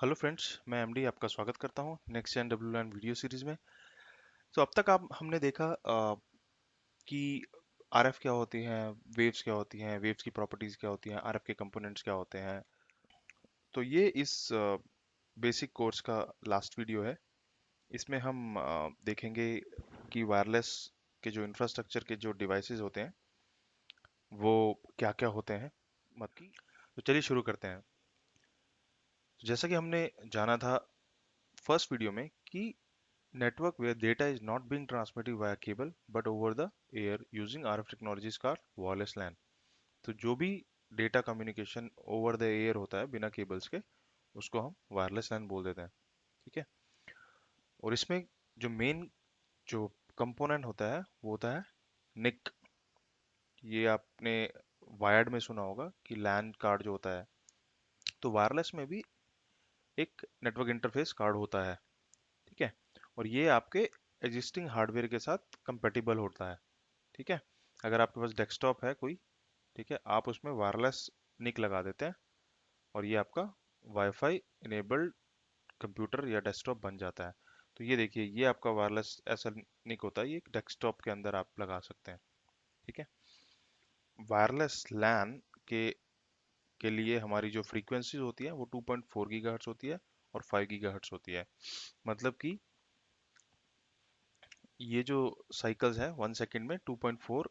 Hello friends, मैं MD आपका स्वागत करता हूं नेक्स्ट जेन डब्ल्यूलैन वीडियो सीरीज में। तो अब तक आप हमने देखा कि आरएफ क्या होती हैं, वेव्स क्या होती हैं, वेव्स की प्रॉपर्टीज क्या होती हैं, आरएफ के कंपोनेंट्स क्या होते हैं। तो ये इस बेसिक कोर्स का लास्ट वीडियो है। इसमें हम देखेंगे कि वायरलेस के जो इंफ्रास्ट्रक्चर के जो डिवाइसेस होते हैं वो क्या क्या होते हैं। तो चलिए शुरू करते हैं। तो जैसा कि हमने जाना था फर्स्ट वीडियो में कि network where data is not being transmitted via cable but over the air using RF technologies called wireless LAN। तो जो भी data communication over the air होता है बिना केबल्स के, उसको हम वायरलेस लैन बोल देते हैं। ठीक है। और इसमें जो मेन जो कंपोनेंट होता है वो होता है निक। ये आपने वायर्ड में सुना होगा कि लैन कार्ड जो होता है, तो वायरलेस में भी एक नेटवर्क इंटरफेस कार्ड होता है। ठीक है। और ये आपके एग्जिस्टिंग हार्डवेयर के साथ कंपेटिबल होता है। ठीक है। अगर आपके पास डेस्कटॉप है कोई, ठीक है, आप उसमें वायरलेस निक लगा देते हैं और ये आपका वाईफाई इनेबल्ड कंप्यूटर या डेस्कटॉप बन जाता है। तो ये देखिए, ये आपका वायरलेस ऐसा निक होता है, ये एक डेस्कटॉप के अंदर आप लगा सकते हैं। ठीक है। वायरलेस लैन के के लिए हमारी जो फ्रीक्वेंसीज होती है वो 2.4 गीगाहर्ट्ज होती है और 5 गीगाहर्ट्ज होती है। मतलब कि ये जो साइकिल्स है 1 सेकंड में 2.4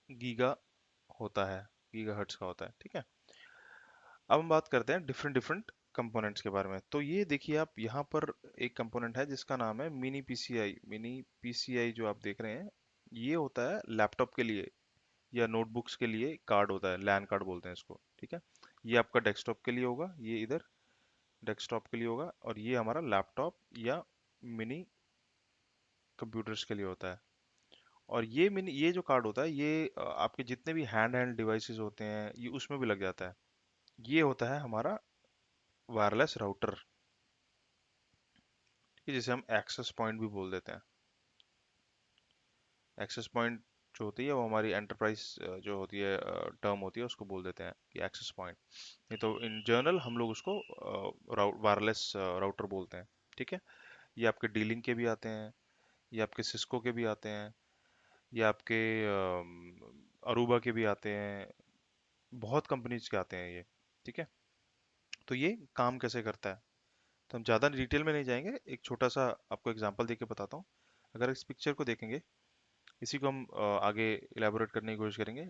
गीगा होता है, गीगाहर्ट्ज का होता है। ठीक है। अब हम बात करते हैं डिफरेंट डिफरेंट कंपोनेंट्स के बारे में। तो ये देखिए, आप यहाँ पर एक कंपोनेंट है जिसका नाम है मिनी पीसीआई। मिनी पीसीआई जो आप देख रहे हैं, ये होता है लैपटॉप के लिए या नोटबुक्स के लिए कार्ड होता है, लैन कार्ड बोलते हैं इसको। ठीक है। ये आपका डेस्कटॉप के लिए होगा, ये इधर डेस्कटॉप के लिए होगा, और ये हमारा लैपटॉप या मिनी कंप्यूटर्स के लिए होता है। और ये जो कार्ड होता है, ये आपके जितने भी हैंड हैंड डिवाइसेस होते हैं ये उसमें भी लग जाता है। ये होता है हमारा वायरलेस राउटर, कि जिसे हम एक्सेस पॉइंट भी बोल देते हैं। एक्सेस पॉइंट जो होती है वो हमारी एंटरप्राइज जो होती है टर्म होती है, उसको बोल देते हैं कि एक्सेस पॉइंट। नहीं तो इन जनरल हम लोग उसको वायरलेस राउटर बोलते हैं। ठीक है। ये आपके डीलिंग के भी आते हैं, ये आपके सिस्को के भी आते हैं, ये आपके अरूबा के भी आते हैं, बहुत कंपनीज के आते हैं ये। ठीक है। तो ये काम कैसे करता है, तो हम ज़्यादा डिटेल में नहीं जाएंगे, एक छोटा सा आपको एग्जांपल देके बताता हूँ। अगर इस पिक्चर को देखेंगे, इसी को हम आगे इलेबोरेट करने की कोशिश करेंगे।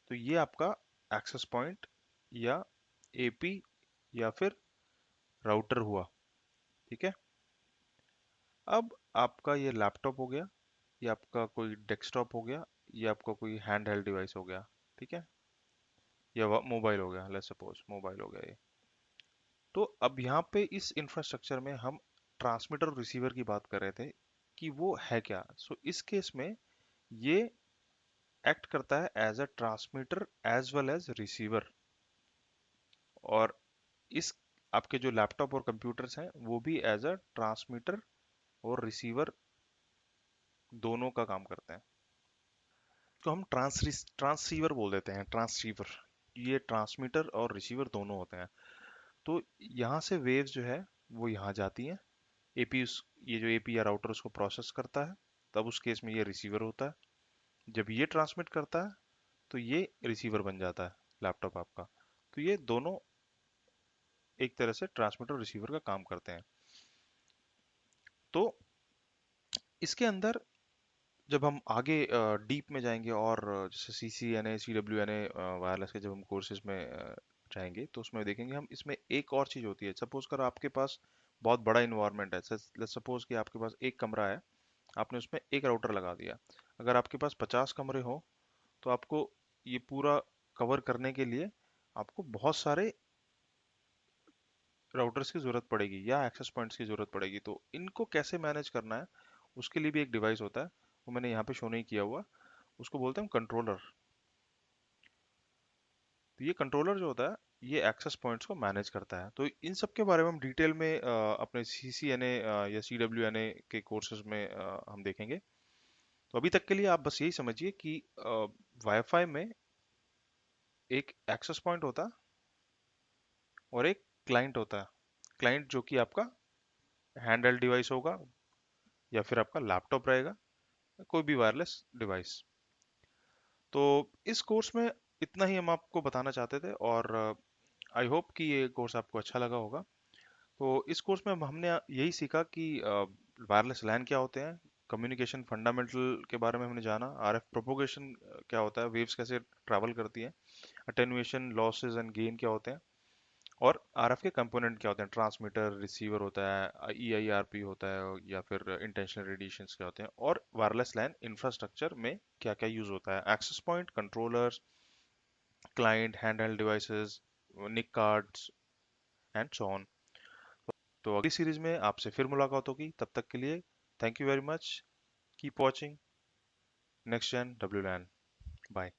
तो ये आपका एक्सेस पॉइंट या एपी या फिर राउटर हुआ। ठीक है। अब आपका ये लैपटॉप हो गया, ये आपका कोई डेस्कटॉप हो गया, ये आपका कोई हैंड हेल्ड डिवाइस हो गया। ठीक है। या मोबाइल हो गया, लेट्स सपोज मोबाइल हो गया ये। तो अब यहाँ पे इस इंफ्रास्ट्रक्चर में हम ट्रांसमीटर और रिसीवर की बात कर रहे थे कि वो है क्या। सो इस केस में ये एक्ट करता है as a transmitter as well as receiver. और इस आपके जो लैपटॉप और कंप्यूटर्स हैं वो भी एज अ ट्रांसमीटर और रिसीवर दोनों का काम करते हैं। तो हम ट्रांसीवर बोल देते हैं, ट्रांसीवर। ये ट्रांसमीटर और रिसीवर दोनों होते हैं। तो यहाँ से वेव्स जो है वो यहाँ जाती हैं। एपी ये जो एपी या राउटर उसको प्रोसेस करता है, तब उस केस में ये रिसीवर होता है। जब ये ट्रांसमिट करता है तो ये रिसीवर बन जाता है लैपटॉप आपका। तो ये दोनों एक तरह से ट्रांसमीटर और रिसीवर का काम करते हैं। तो इसके अंदर जब हम आगे डीप में जाएंगे और जैसे C C N A C W N A wireless के जब हम कोर्सेज में जाएंगे तो उसमें देखेंगे हम, इसमें एक और चीज़ होती है। सपोज कर आपके पास बहुत बड़ा इन्वायरमेंट है, सपोज कि आपके पास एक कमरा है, आपने उसमें एक राउटर लगा दिया। अगर आपके पास 50 कमरे हो तो आपको ये पूरा कवर करने के लिए आपको बहुत सारे राउटर्स की जरूरत पड़ेगी या एक्सेस पॉइंट्स की जरूरत पड़ेगी। तो इनको कैसे मैनेज करना है, उसके लिए भी एक डिवाइस होता है, वो मैंने यहाँ पे शो नहीं किया हुआ। उसको बोलते हैं कंट्रोलर। तो ये कंट्रोलर जो होता है ये एक्सेस पॉइंट्स को मैनेज करता है। तो इन सब के बारे में हम डिटेल में अपने सी सी एन ए या सी डब्ल्यू एन ए के कोर्सेज में हम देखेंगे। तो अभी तक के लिए आप बस यही समझिए कि वाईफाई में एक एक्सेस पॉइंट होता है और एक क्लाइंट होता है। क्लाइंट जो कि आपका हैंड हेल्ड डिवाइस होगा या फिर आपका लैपटॉप रहेगा, कोई भी वायरलेस डिवाइस। तो इस कोर्स में इतना ही हम आपको बताना चाहते थे, और आई होप कि ये कोर्स आपको अच्छा लगा होगा। तो इस कोर्स में हमने यही सीखा कि वायरलेस लैन क्या होते हैं, कम्युनिकेशन फंडामेंटल के बारे में हमने जाना, आरएफ प्रोपोगेशन क्या होता है, वेव्स कैसे ट्रैवल करती हैं, अटेन्युएशन, लॉसेस एंड गेन क्या होते हैं, और आरएफ के कंपोनेंट क्या होते हैं, ट्रांसमीटर, रिसीवर होता है, ईआईआरपी होता है, या फिर इंटेंशनल रेडिएशंस क्या होते हैं, और वायरलेस लैन इंफ्रास्ट्रक्चर में क्या क्या यूज होता है, access point, controllers, client, handheld devices, NIC cards and so on. तो अगली सीरीज में आपसे फिर मुलाकात होगी, तब तक के लिए thank you very much, keep watching next gen W LAN, bye.